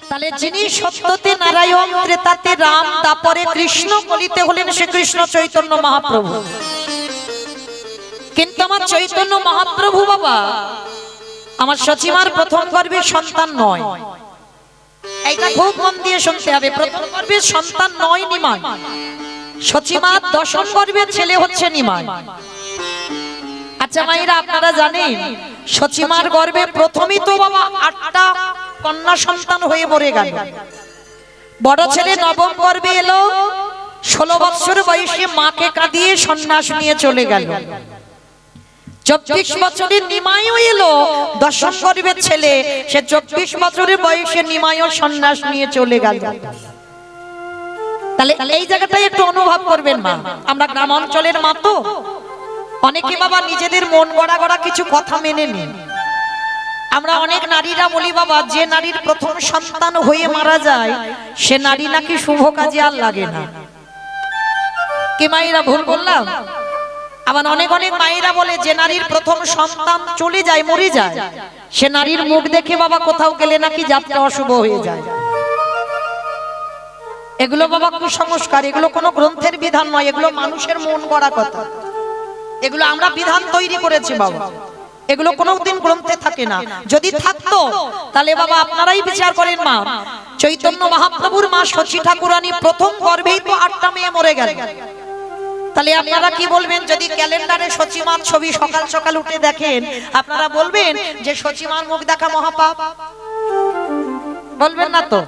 তাহলে যিনি সত্যতে নারায়ণ, ত্রেতাতে রাম, তারপরে কৃষ্ণ, কলিতে হলেন শ্রীকৃষ্ণ চৈতন্য মহাপ্রভু। কিন্তু আমার চৈতন্য মহাপ্রভু বাবা আমার সচিমার প্রথম গর্ভের সন্তান নয়। এইটা খুব মন দিয়ে শুনতে হবে। প্রথম গর্ভের সন্তান নয় নিমাই, সচিমার দশম গর্ভের ছেলে হচ্ছে নিমাই। আচ্ছা মায়েরা, আপনারা জানেন সচিমার গর্ভে প্রথমেই তো বাবা 8টা কন্যা সন্তান হয়ে মরে গেল। বড় ছেলে নবম গর্ভে এলো, 16 বছর বয়সে মাকে কাঁদিয়ে সন্ন্যাস নিয়ে চলে গেল। 24 বছরের নিমাইও এলো, দশম গর্ভের ছেলে, সে 24 বছরের বয়সে নিমাইও সন্ন্যাস নিয়ে চলে গেল। তাহলে এই জায়গাটাই একটু অনুভব করবেন মা, আমরা গ্রাম অঞ্চলের মা তো অনেকে বাবা নিজেদের মন গড়া গড়া কিছু কথা মেনে নেন। আমরা অনেক নারীরা বলি বাবা, যে নারীর প্রথম সন্তান হয়ে মারা যায় সে নারী নাকি শুভ কাজে আর লাগে না। কি মায়েরা ভুল বললাম? আবার অনেক অনেক মায়েরা বলে যে নারীর প্রথম সন্তান চলে যায়, মরে যায়, সে নারীর মুখ দেখে বাবা কোথাও গেলে নাকি যাত্রা অশুভ হয়ে যায়। এগুলো বাবা কুসংস্কার, এগুলো কোনো গ্রন্থের বিধান নয়, এগুলো মানুষের মন গড়া কথা। এগুলো আমরা বিধান তৈরি করেছি বাবা, এগুলো কোনোদিন গ্রন্থে থাকে না। যদি থাকতো তাহলে বাবা আপনারাই বিচার করেন মা, চৈতন্য মহাপ্রভুর মা শচী ঠাকুরানী প্রথম গর্ভেই তো 8টা মেয়ে মরে গেল। তাহলে আপনারা কি বলবেন যদি ক্যালেন্ডারে সচিমার ছবি সকাল সকাল উঠে দেখেন, আপনারা বলবেন যে সচিমার মুখ দেখা মহাপাপ? বলবেন না তো?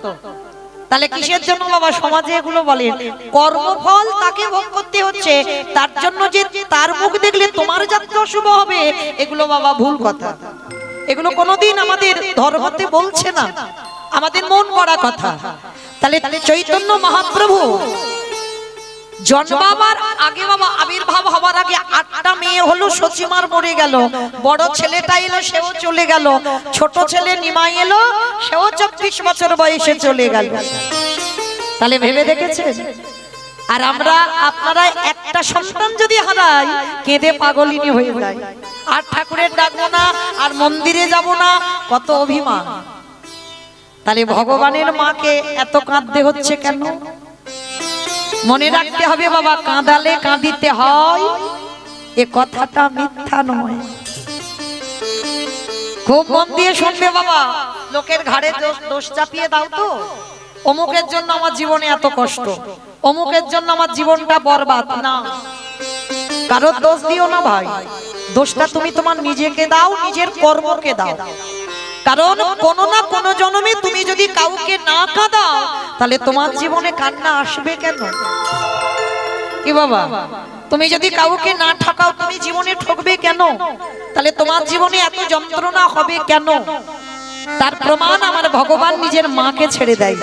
তাহলে কিসের জন্য বাবা সমাজে এগুলো বলেন? কর্মফল তাকে ভোগ করতে হচ্ছে, তার জন্য যে তার মুখ দেখলে তোমার যাত্রা অশুভ হবে, এগুলো বাবা ভুল কথা। এগুলো কোনোদিন আমাদের ধর্মতে বলছে না, আমাদের মন গড়া কথা। তাহলে চৈতন্য মহাপ্রভু জন্মাবার আগে বাবা, আবির্ভাব হবার আগে 8টা মেয়ে হলো, সচিমার মরে গেল। বড় ছেলেটা এলো, সেও চলে গেল। ছোট ছেলে নিমাই এলো, সেও 24 বছর বয়সে চলে গেল। তাহলে ভেবে দেখেছেন? আর আমরা আপনারা একটা সন্তান যদি হারাই কেঁদে পাগলিনী হয়ে যায়, আর ঠাকুরের ডাকবো না, আর মন্দিরে যাব না, কত অভিমান। তাহলে ভগবানের মাকে এত কাঁদতে হচ্ছে কেন? মনে রাখতে হবে বাবা, কাঁদালে কাঁদিতে হয়, এ কথাটা মিথ্যা নয়। খুব মন দিয়ে শুনবে বাবা, লোকের ঘাড়ে দোষ চাপিয়ে দাও তো, অমুকের জন্য আমার জীবনে এত কষ্ট, অমুকের জন্য আমার জীবনটা বরবাদ। না, কারোর দোষ দিও না ভাই, দোষটা তুমি তোমার নিজেকে দাও, নিজের কর্মকে দাও। কারণ কোনো না কোনো জন্মে তুমি যদি কাউকে না কাঁদাও তাহলে তোমার জীবনে কান্না আসবে কেন? কি বাবা, তুমি যদি কাউকে না ঠকাও তুমি জীবনে ঠকবে কেন? তাহলে তোমার জীবনে এত যন্ত্রণা হবে কেন? তার প্রমাণ আমার ভগবান নিজের মাকে ছেড়ে দেয়।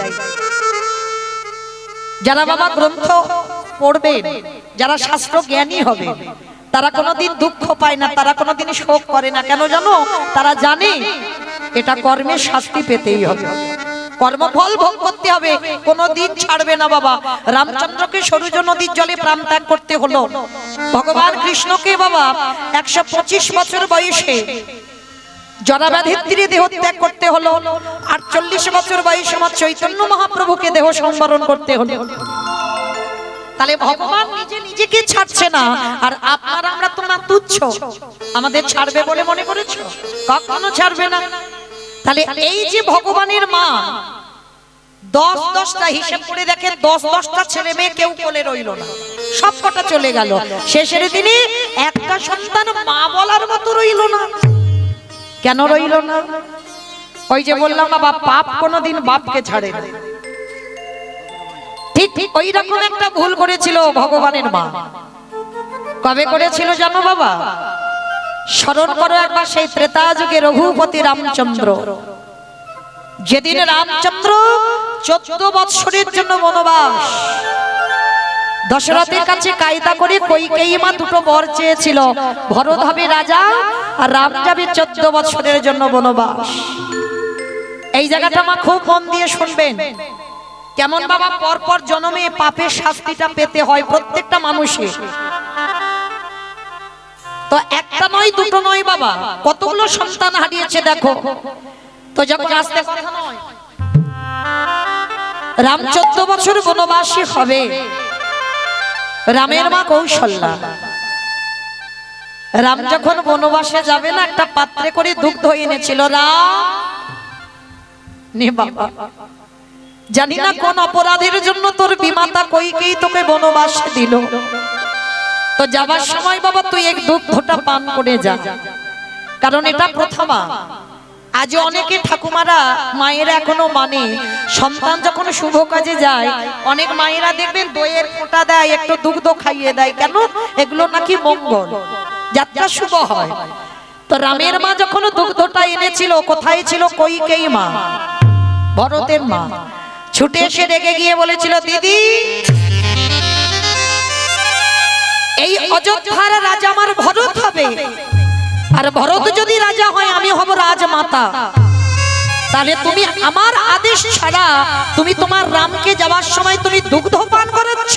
যারা বাবা গ্রন্থ পড়বেন, যারা শাস্ত্র জ্ঞানী হবে, তারা কোনোদিন দুঃখ পায় না, তারা কোনোদিন শোক করে না। কেন জানো? তারা জানে এটা কর্মের শাস্তি পেতেই হবে, কর্মফল ভোগ করতে হবে, কোনোদিন ছাড়বে না বাবা। রামচন্দ্রকে সরুজ নদীর জলে প্রাণ ত্যাগ করতে হলো, ভগবান কৃষ্ণকে বাবা 125 বছর বয়সে জরাব্যাধির তীরে দেহ ত্যাগ করতে হলো, 48 বছর বয়সে আমার চৈতন্য মহাপ্রভুকে দেহ সংবরণ করতে হলো। তাহলে ভগবান নিজে নিজেকে ছাড়ছে না, আর আপনারা আমরা তো না তুচ্ছ, আমাদের ছাড়বে বলে মনে করেছো? কখনো ছাড়বে না। তাহলে এই যে ভগবানের মা 10-10টা হিসাব করে দেখেন, 10-10টা ছেলে মেয়ে কেউ কোলে রইল না, সব কটা চলে গেল। শেষের দিনে একটা সন্তান মা বলার মতো রইল না। কেন রইল না? ওই যে বললাম বাবা, পাপ কোনোদিন বাপকে ছাড়ে না। ঠিক ঠিক ওই রকম একটা ভুল করেছিল ভগবানের মা। কবে করেছিল জানো বাবা? স্মরণ করো একবার সেই ত্রেতা যুগে রঘুপতি রামচন্দ্র, যেদিন রামচন্দ্র 14 বৎসরের জন্য বনবাস, দশরথের কাছে কায়দা করে কইকেয়ী মা 2টো বর চেয়েছিল, ভরত হবে রাজা আর রাম যাবে 14 বৎসরের জন্য বনবাস। এই জায়গাটা মা খুব মন দিয়ে শুনবেন, কেমন বাবা পরপর জন্মে পাপের শাস্তিটা পেতে হয় প্রত্যেকটা মানুষের। তো একটা নয়, 2টো নয় বাবা, কতগুলো সন্তান হারিয়েছে দেখো। তো যখন আসতে কথা নয়, রাম 14 বছর বনবাসী হবে। রামের মা কৌশল্যা, রাম যখন বনবাসে যাবে না, একটা পাত্রে করে দুগ্ধ এনেছিল। রাম নে বাবা, জানি না কোন অপরাধের জন্য তোর বিমাতা কইকেই তোকে বনবাসে দিল, তো যাবার সময় বাবা তুই এক দুগ্ধটা পান করে যা, কারণ এটা প্রথমা। আজ অনেকে ঠাকুমারা মায়েরা এখনো মানে, সন্তান যখন শুভ কাজে যায় অনেক মায়েরা দেখবেন দইয়ের ফোঁটা দেয়, একটু দুগ্ধ খাইয়ে দেয়। কেন? এগুলো নাকি মঙ্গল, যাত্রা শুভ হয়। তো রামের মা যখন দুগ্ধটা এনেছিল, কোথায় ছিল? কইকেয়ী মা, ভরতের মা। ছুটে এসে রেগে গিয়ে বলেছিল, দিদি এই অযোধ্যার রাজা আমার ভরত হবে, আর ভরত যদি রাজা হয় আমি হব রাজমাতা, তাহলে তুমি আমার আদেশ ছাড়া তুমি তোমার রামকে যাওয়ার সময় তুমি দুগ্ধ পান করাচ্ছ।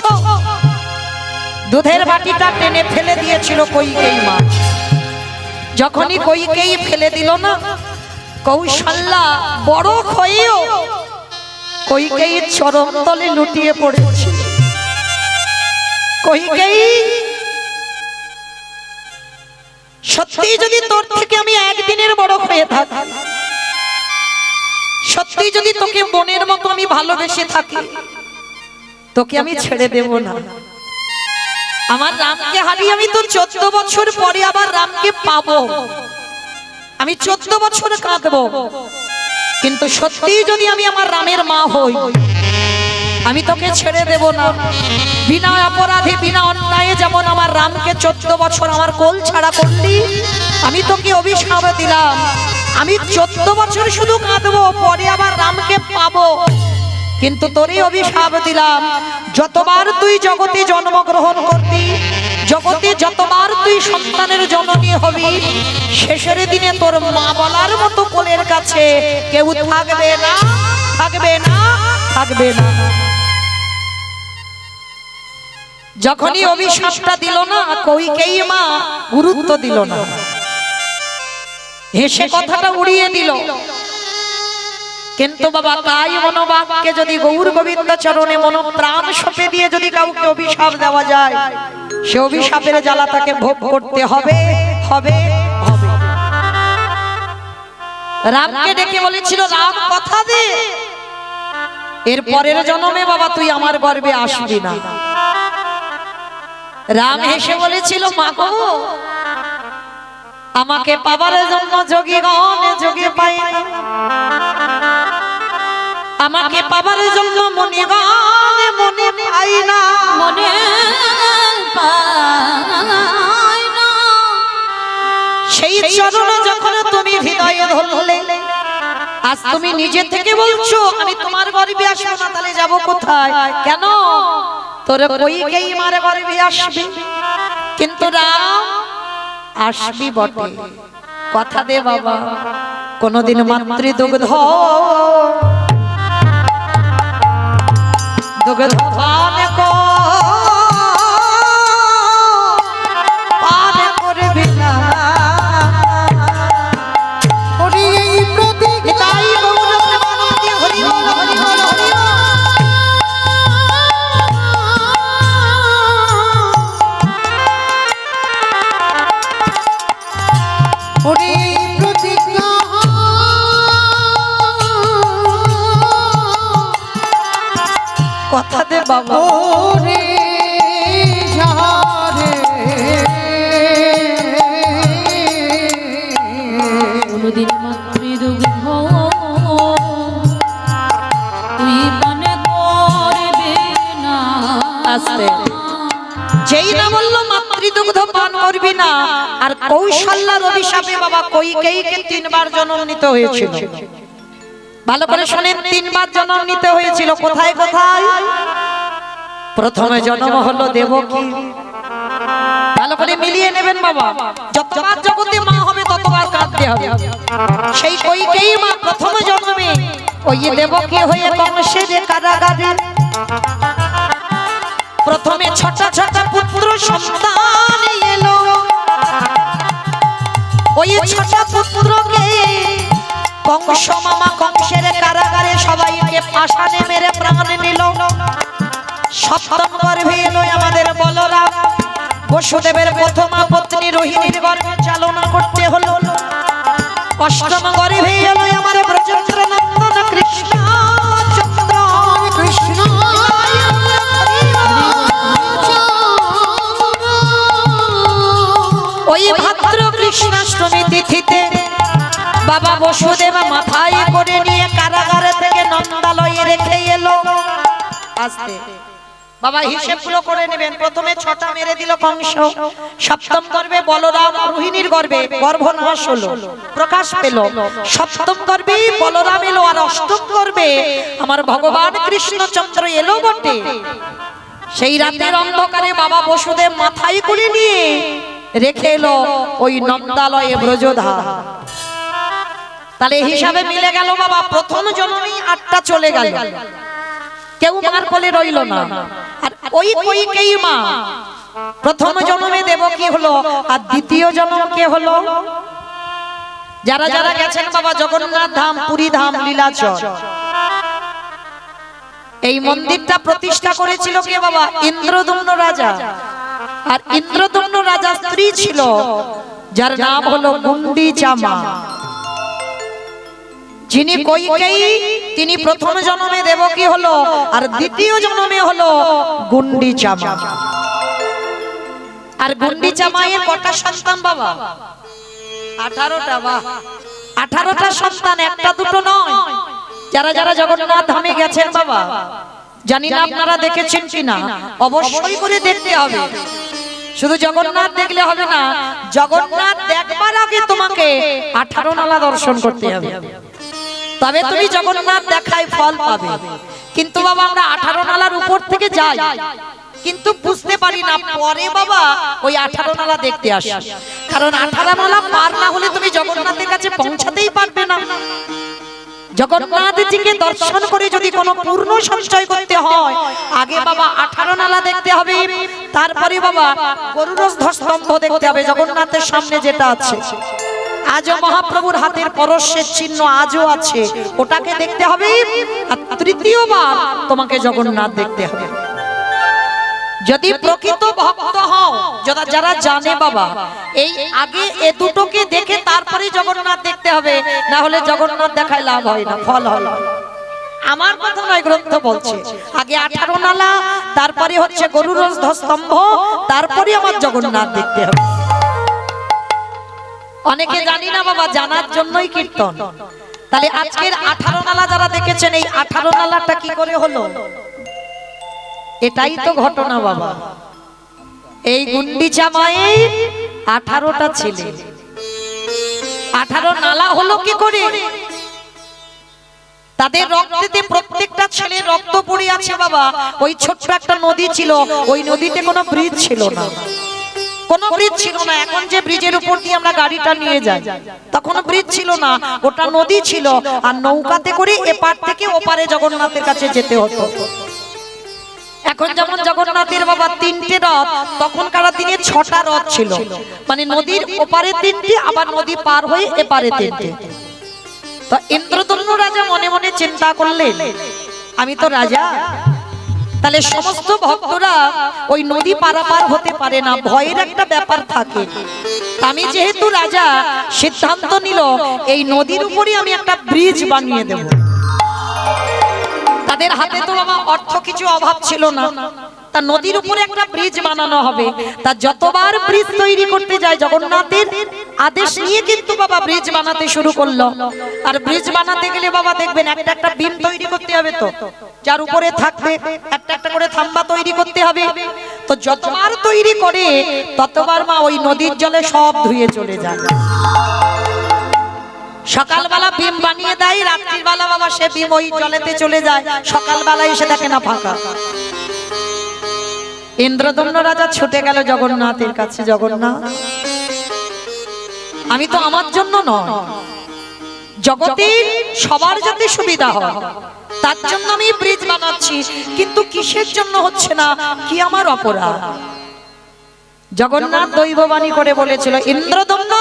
দুধের বাটিটা টেনে ফেলে দিয়েছিল কইকেয়ী মা। যখনই কইকেয়ী ফেলে দিল না, কৌশল্যা বড় হয়েও কইকেয়ীর চরণ তলে লুটিয়ে পড়েছে। কইকেয়ী, সত্যি যদি তোর থেকে আমি একদিনের বড় হয়ে থাকি, সত্যি যদি তোকে বোনের মতো আমি ভালোবেসে থাকি, তোকে আমি ছেড়ে দেব না। আমার রামকে হারিয়ে আমি তো 14 বছর পরে আবার রামকে পাবো, আমি 14 বছর কাঁদবো, কিন্তু সত্যি যদি আমি আমার রামের মা হই, আমি তোকে ছেড়ে দেব না। বিনা অপরাধে বিনা অন্যায়ে যেমন আমার রামকে 14 বছর আমার কোল ছাড়া করলি, আমি তোকে অভিশাপ দিলাম, আমি 14 বছর শুধু কাঁদবো, পরে আবার রামকে পাবো, কিন্তু তোরই অভিশাপ দিলাম, যতবার তুই জগতে জন্মগ্রহণ করবি, জগতে যতবার তুই সন্তানের জননী হবি, শেষের দিনে তোর মা বলার মতো কোলের কাছে কেউ থাকবে না, থাকবে না, থাকবে না। যখনই অভিশাপটা দিল না, কইকেয়ী মা গুরুত্ব দিল না, হেসে কথাটা উড়িয়ে দিল। কিন্তু বাবা তাই মনোবাক্যে যদি গৌর গোবিন্দ চরণে মন প্রাণ সঁপে দিয়ে যদি কাউকে অভিশাপ দেওয়া যায়, সে অভিশাপের জ্বালা তাকে ভোগ করতে হবে, হবে, হবে। রামকে ডেকে বলেছিল, রাম কথা দে এর পরের জন্মে বাবা তুই আমার গর্ভে আসবি না। রাম হেসে বলেছিল, মা গো, আমাকে পাবার জন্য যোগীগণ যোগে পায় না, আমাকে পাবার জন্য মনিগণ মনে পাই না, মনে পাই না। সেই চরণ যখন তুমি হৃদয়ে ধরলে, আজ তুমি নিজে থেকে বলছো আমি তোমার গর্ভে আসবো না, তাহলে যাবো কোথায়? কেন? তোর কইকেয়ী মার গর্ভে আসবি, কিন্তু রাম আসবি বটে, কথা দে বাবা, কোনদিন মাতৃদুগ্ধ দুগ্ধ পান করবি না। কথা দে বাবা, কোনদিন মাতৃদুগ্ধ তুই পান করবি না। আস্তে, যেই না বললো মাতৃদুগ্ধ পান করবি না, আর কৌশল্যার অভিশাপে বাবা কইকেয়ীকে 3 বার জন্ম নিতে হয়েছিল। ভালো করে শুনেন, 3 বার জন্ম নিতে হয়েছিল। কোথায় কোথায়? প্রথমে জন্ম হলো দেবকী, ভালো করে মিলিয়ে নেবেন বাবা, যতবার জগতে মা হবে ততবার কাঁদতে হবে। সেই কইকেয়ী মা প্রথম জন্মে ওই দেবকী হয়ে কংসের কারাগারে প্রথমে ছোট ছোট পুত্র সন্তান এলো, ওই ছোট পুত্রকে কংস মামা কংসের কারাগারে সবাইকে পাশানে মেরে প্রাণ সপ্তম গর্ভে এলো আমাদের বলরাম। বসুদেবের প্রথমা পত্নী রোহিণীর গর্ভে চালনা করতে হলো। অষ্টম গর্ভে এলো আমার ব্রজেন্দ্র নন্দন কৃষ্ণ চন্দ্র। কৃষ্ণ ওই ভাদ্র কৃষ্ণাষ্টমী তিথিতে বাবা বসুদেব মাথায় করে নিয়ে কারাগারে থেকে নন্দালয়ে রেখে এলো। আস্তে বাবা হিসেবগুলো করে নেবেন। প্রথমে 6টা মেরে দিল কংস। সপ্তম গর্ভে বলরাম, রোহিণীর গর্ভে গর্ভনাশ হলো, প্রকাশ পেল। সপ্তম গর্ভে বলরাম এলো, আর অষ্টম গর্ভে আমার ভগবান কৃষ্ণচন্দ্র এলো বটে। সেই রাতের অন্ধকারে বাবা বসুদেব মাথায় করে নিয়ে রেখে এলো ওই নন্দালয়ে ব্রজধাম। তাহলে হিসাবে মিলে গেল বাবা। প্রথম জন্মেই 8টা চলে গেল, কেউ মার কোলে রইল না। আর ওই কইকেই মা প্রথম জন্মে দেবকী হলো, আর দ্বিতীয় জন্ম কে হলো? যারা যারা গেছেন বাবা জগন্নাথ ধাম, পুরী ধাম, লীলাচল, এই মন্দিরটা প্রতিষ্ঠা করেছিল কে বাবা? ইন্দ্রদম্ন রাজা। আর ইন্দ্রদম্ন রাজা স্ত্রী ছিল যার নাম হলো গুন্ডিচা মা। যিনি কইকেয়ী, তিনি প্রথম জন্মে দেবকী হলো, আর দ্বিতীয় জন্মে হলো গুন্ডিচা মা। আর গুন্ডিচা মায়ের কটা সন্তান বাবা? 18টা। বাহ, 18টা সন্তান, একটা দুটো নয়। যারা যারা জগন্নাথ ধামে গেছেন বাবা, জানি না আপনারা দেখেছেন কিনা, অবশ্যই করে দেখতে হবে। শুধু জগন্নাথ দেখলে হবে না, জগন্নাথ দেখবার আগে তোমাকে 18 নালা দর্শন করতে হবে, তবে তুমি জগন্নাথ দেখায় ফল পাবে। কিন্তু বাবা আমরা 18 নালার উপর থেকে যাই, কিন্তু বুঝতে পারি না, পরে বাবা ওই 18 নালা দেখতে আসি। কারণ 18 নালা পার না হলে তুমি জগন্নাথের কাছে পৌঁছাতেই পারবে না। জগন্নাথজিকে দর্শন করে যদি কোনো পূর্ণ সঞ্চয় করতে হয়, আগে বাবা 18 নালা দেখতে হবে, তারপরে বাবা গরুড়ধ্বজ স্তম্ভ দেখতে হবে, জগন্নাথের সামনে যেটা আছে। আজও মহাপ্রভুর হাতের পরশের চিহ্ন আজও আছে, ওটাকে দেখতে হবে। আর তৃতীয়বার তোমাকে জগন্নাথ দেখতে হবে। যদি প্রকৃত ভক্ত হও, যারা জানে বাবা, এই আগে এ দুটোকে দেখে তারপরে জগন্নাথ দেখতে হবে, না হলে জগন্নাথ দেখায় লাভ হয় না, ফল হয় না। আমার কথা নয়, গ্রন্থ বলছে আগে 18 নালা, তারপরে হচ্ছে গরুড়ধ্বজ স্তম্ভ, তারপরে আমার জগন্নাথ দেখতে হবে। অনেকে জানি না বাবা, জানার জন্যই কীর্তন। তাহলে আজকের 18 নালা যারা দেখেছেন, এই 18 নালাটা কি করে হলো? এটাই তো ঘটনা বাবা। এই গুন্ডিচা মায়ের 18টা ছেলে, 18 নালা হলো কি করে? তাদের রক্তেতে প্রত্যেকটা ছেলের রক্ত পড়ে আছে বাবা। ওই ছোট্ট একটা নদী ছিল, ওই নদীতে কোনো ব্রিজ ছিল না, কোনো ব্রিজ ছিল না। এখন যে ব্রিজের উপর দিয়ে আমরা গাড়িটা নিয়ে যাই, তখন ব্রিজ ছিল না, ওটা নদী ছিল। আর নৌকাতে করে এপার থেকে ওপারে জগন্নাথের কাছে যেতে হতো। এখন যেমন জগন্নাথের বাবা 3টে রথ, তখনকার দিনে 6টা রথ ছিল, মানে নদীর ওপারে 3টে, আবার নদী পার হয়ে এপারে 3টে। তো ইন্দ্রদম্ন রাজা মনে মনে চিন্তা করলেন, আমি তো রাজা, তাহলে সমস্ত ভক্তরা ওই নদী পারাপার হতে পারে না, ভয়ের একটা ব্যাপার থাকে। আমি যেহেতু রাজা, সিদ্ধান্ত নিল এই নদীর উপরে আমি একটা ব্রিজ বানিয়ে দেব। তাদের হাতে তো বাবা অর্থ কিছু অভাব ছিল না, তা নদীর উপরে একটা ব্রিজ বানানো হবে। তা যতবার ব্রিজ তৈরি করতে যায়, জগন্নাথের আদেশ নিয়ে কিন্তু বাবা ব্রিজ বানাতে শুরু করলো। আর ব্রিজ বানাতে গেলে বাবা দেখবেন একটা একটা বিম তৈরি করতে হবে, তো যার উপরে থাকবে একটা একটা করে থাম্বা তৈরি করতে হবে। তো যতবার তৈরি করে ততবার মা ওই নদীর জলে সব ধুয়ে চলে যায়। সকালবেলা বিম বানিয়ে দেয়, রাত্রিবেলা বাবা সে বিম ওই জলেতে চলে যায়, সকালবেলা এসে দেখে না ফাঁকা। ইন্দ্রদম্ন রাজা ছুটে গেল জগন্নাথের কাছে, জগন্নাথ, আমি তো আমার জন্য নয়, জগতের সবার যাতে সুবিধা হয় তার জন্য আমি ব্রিজ বানাচ্ছি, কিন্তু কিসের জন্য হচ্ছে না, কি আমার অপরাধ? জগন্নাথ দৈববাণী করে বলেছিল, ইন্দ্রদম্ন,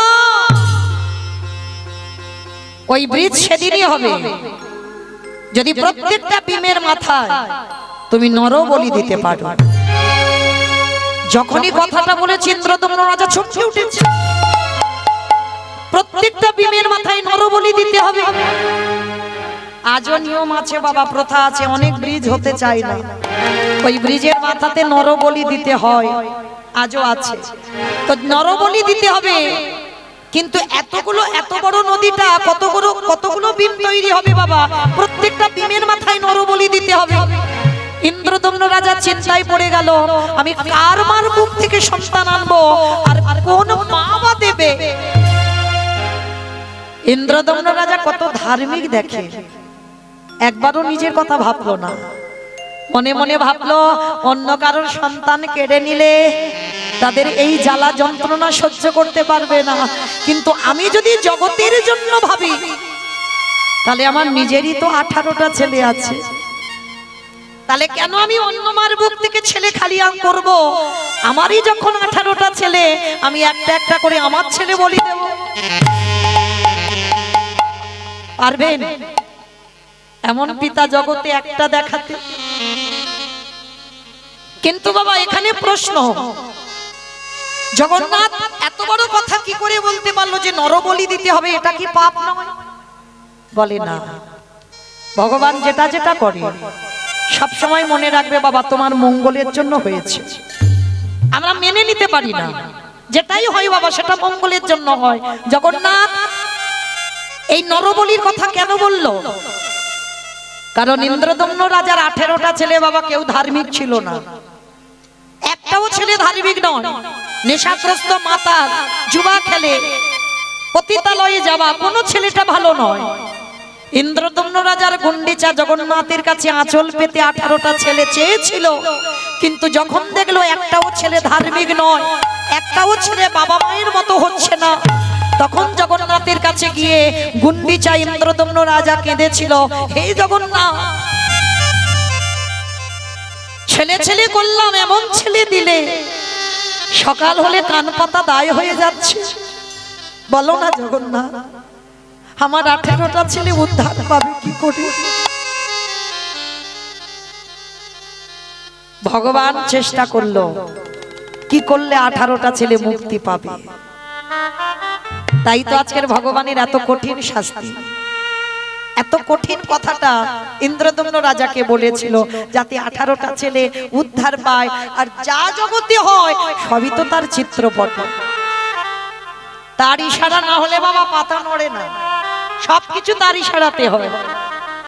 ওই ব্রিজ সেদিনই হবে যদি প্রত্যেকটা বিমের মাথায় তুমি নরবলি দিতে পারো। যখনই কথাটা বলেছি ইন্দ্রদম্ন রাজা ছটকে উঠেছে। প্রত্যেকটা বিমের মাথায় নরবলি দিতে হবে। আজও নিয়ম আছে বাবা, প্রথা আছে, অনেক ব্রিজ হতে চায় না, ওই ব্রিজের মাথাতে নরবলি দিতে হয়, আজও আছে। তো নরবলি দিতে হবে, কিন্তু এত বড় নদীটা কতগুলো বিম তৈরি হবে বাবা, প্রত্যেকটা বিমের মাথায় নরবলি দিতে হবে। ইন্দ্রদম্ন রাজা চিন্তায় পড়ে গেল, আমি কার মার বুক থেকে সন্তান আনবো, আর কোন মা বা দেবে। ইন্দ্রদম্ন রাজা কত ধার্মিক দেখে, একবারও নিজের কথা ভাবলো না। মনে মনে ভাবলো, অন্য কারোর সন্তান কেড়ে নিলে তাদের এই জ্বালা যন্ত্রণা সহ্য করতে পারবে না, কিন্তু আমি যদি জগতের জন্য ভাবি, তাহলে আমার নিজেরই তো 18টা ছেলে আছে, তাহলে কেন আমি অন্য মার বুক থেকে ছেলে খালি করব? আমারই যখন 18টা ছেলে, আমি একটা একটা করে আমার ছেলে বলি দেব। পারবেন এমন পিতা জগতে একটা দেখাতে? কিন্তু বাবা এখানে প্রশ্ন, জগন্নাথ এত বড় কথা কি করে বলতে পারলো যে নরবলি দিতে হবে? এটা কি পাপ নয়? বলে না, ভগবান যেটা যেটা করে সব সময় মনে রাখবে বাবা তোমার মঙ্গলের জন্য হয়েছে। আমরা মেনে নিতে পারি না, যেটাই হয় বাবা সেটা মঙ্গলের জন্য হয়। জগন্নাথ এই নরবলির কথা কেন বলল? কারণ ইন্দ্রদম্ন রাজার 18টা ছেলে বাবা, কেউ ধার্মিক ছিল না, একটাও ছেলে ধার্মিক নয়। নেশাগ্রস্ত মাতাল, জুয়া খেলে, পতিতালয়ে যাওয়া, কোন ছেলেটা ভালো নয়। ইন্দ্রদম্ন রাজার গুন্ডিচা জগন্নাথের কাছে আঁচল পেতে 18টা ছেলে চেয়েছিল, কিন্তু যখন দেখলো একটাও ছেলে ধার্মিক নয়, একটাও ছেলে বাবা মায়ের মতো হচ্ছে না, তখন জগন্নাথের কাছে গিয়ে গুন্ডিচা ইন্দ্রদম্ন রাজা কেঁদেছিল, হে জগন্নাথ, ছেলে ছেলে করলাম, এমন ছেলে দিলে, সকাল হলে কান পাতা দায় হয়ে যাচ্ছে, বলো না জগন্নাথ, আমার 18টা ছেলে উদ্ধার পাবে কি করে? ভগবান চেষ্টা করলো, কি করলে 18টা ছেলে মুক্তি পাবে। তাই তো আজকের ভগবানের এত কঠিন শাস্তি, এত কঠিন কথাটা ইন্দ্রদম্ন রাজাকে বলেছিল, যাতে 18টা ছেলে উদ্ধার পায়। আর যা জগতে হয় সবই তো তার চিত্রপট, তার ইশারা না হলে বাবা পাতা নড়ে না, সবকিছু তার ইশারাতে হয়।